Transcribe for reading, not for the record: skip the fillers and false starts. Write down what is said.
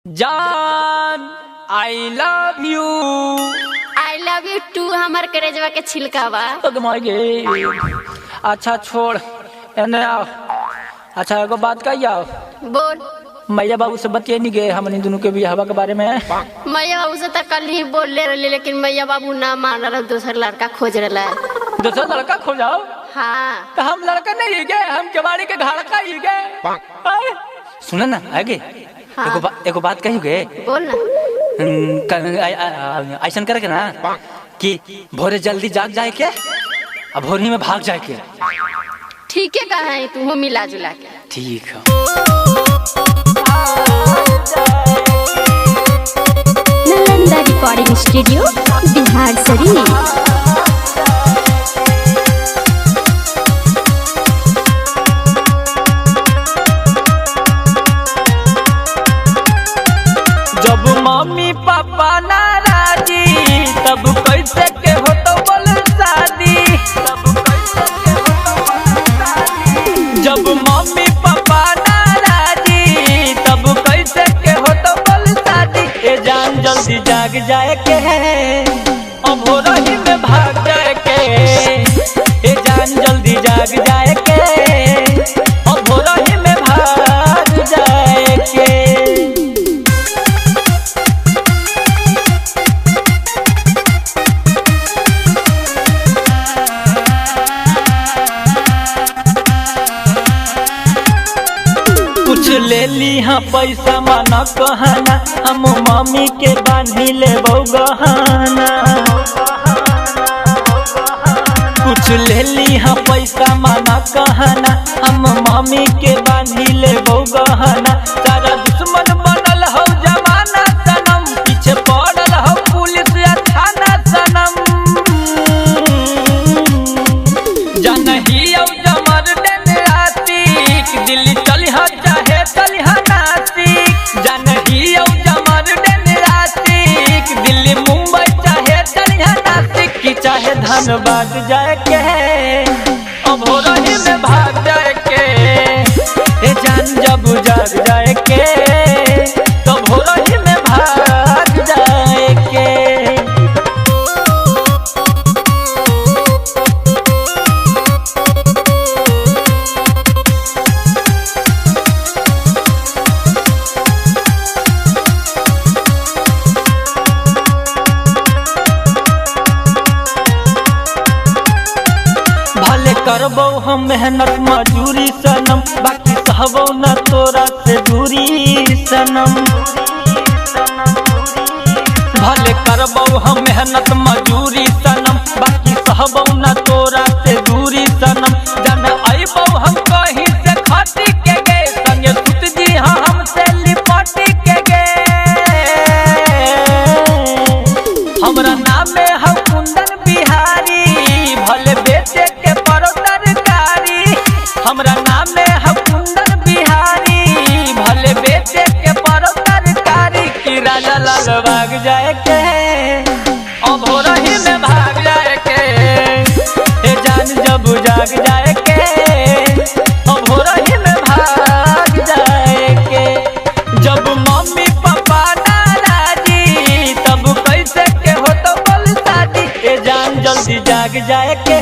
जान I love you. I love you too हमार करेजवा के छिलका बा। अच्छा छोड़ एने आओ। अच्छा एगो बात कही आओ। बोल। मैया बाबू से बतिए नहीं गए हमनी दोनों के बियाह के बारे में। मैया बाबू से तो कल ही बोल ले रही, लेकिन मैया बाबू ना मान रहा, दूसरा लड़का खोज रहा है। दूसरा लड़का खोजाओ? हाँ तो हम लड़का नहीं गए, हम केवाड़ी के घर का ही गए। सुना ना आगे। हाँ। एगो बात कही गए। बोल ना। ऐसा करे ना कि भोरे जल्दी जाग जाए के और भोरी में भाग जाए के। ठीक है कहा है तू मिला जुला के। ठीक है। Nalanda recording studio Bihar Sharif. जब मम्मी पापा नाराजी तब कैसे के हो तो बोल शादी। जब मम्मी पापा नाराजी तब कैसे के हो तो बोल शादी। ए जान जल्दी जाग जाए के अब हो रही में भाग जाए के। ए जान जल्दी जाग जाए के अब हो रही में भाग जाए के। कुछ ले ली हाँ पैसा माना कहना, हम मम्मी के बांधी ले गहना। कुछ ले ली हाँ पैसा माना कहना, हम मम्मी के बांधी ले गहना। सारा दुश्मन बनल हो जमाना सनम, पीछे पड़ल हो पुलिस या थाना सनम। जानही औ जमर देन आतिक, दिल्ली चली हा चाहे चली हा नासिक। जानही औ जमर देन आतिक, दिल्ली मुंबई चाहे चली हा नासिक। की चाहे धनबाद जाए के अब हो रही में भाग जाए के। ए जान जब जाग जाए के तब हो रही में भाग जाए के। भले करबो हम मेहनत मजूरी सनम, बाकी सहबो न तोरा से दूरी सनम। भले करबो हम मेहनत मजूरी सनम, बाकी सहबो न तोरा से दूरी सनम। जन अइबो हम कहीं से खटी के गे, संगे सुत जी हाँ हमसे लिपटी के गे। हमरा नाम है हम कुंदन बिहारी, भले बेटे के परो तरकारी। हमरा नाम है हम कुंदन बिहारी, भले बेटे के परो तरकारी। की राजा लाल भाग जाए के अब हो रही में भाग जाए के। ए जान जब जाग जाए के अब हो रही में भाग जाए के। जब मम्मी पापा नाराजी तब कैसे के हो तो बोल शादी। ए जान जल्दी जाग जाए के